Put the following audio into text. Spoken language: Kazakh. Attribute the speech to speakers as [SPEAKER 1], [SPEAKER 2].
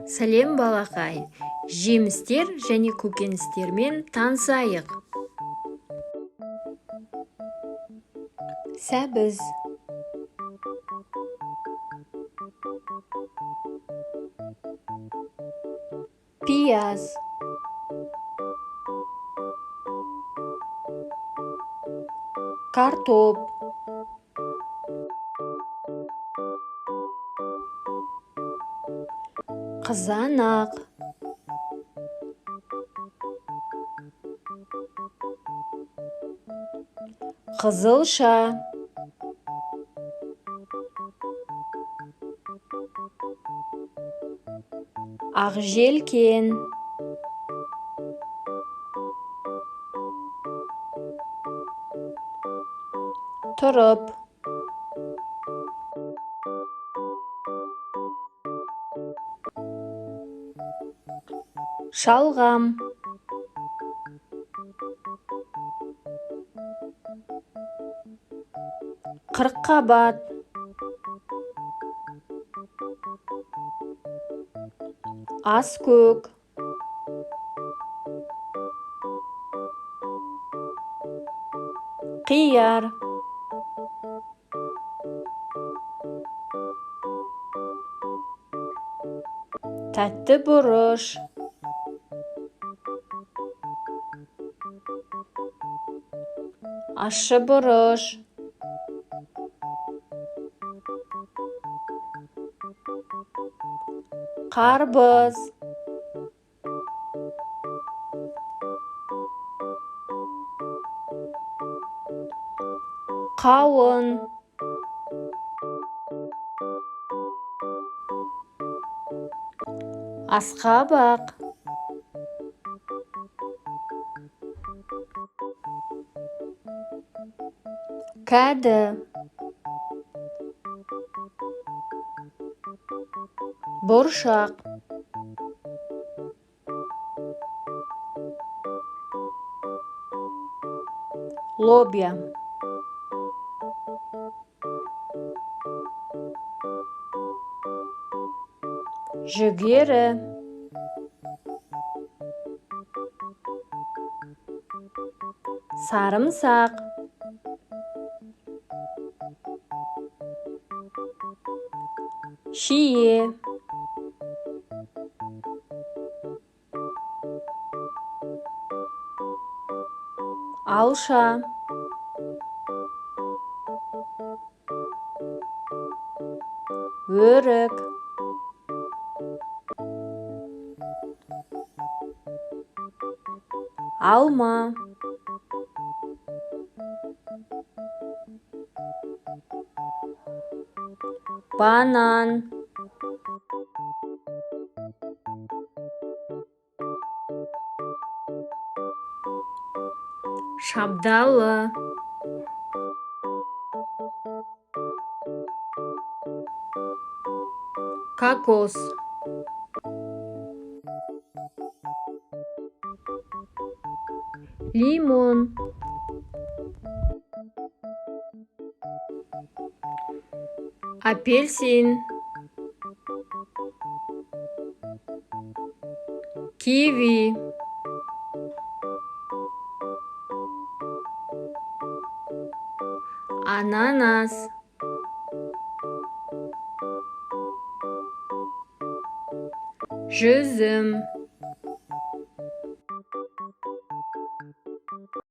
[SPEAKER 1] Сәлем балақай, жемістер және көкөністермен танысайық. Сәбіз, пияз, картоп, қызанақ, қызылша, ақжелкен, тұрып, шалғам, қырыққабат, аскөк, қияр, тәтті бұрыш, ащы бұрыш, қарбыз, қауын, асқабақ, кәді, бұршақ, лобия, жүгері, сарымсақ, шие, алша, өрік, алма, банан, шабдалы, кокос, лимон, апельсин, киви, ананас, жүзім,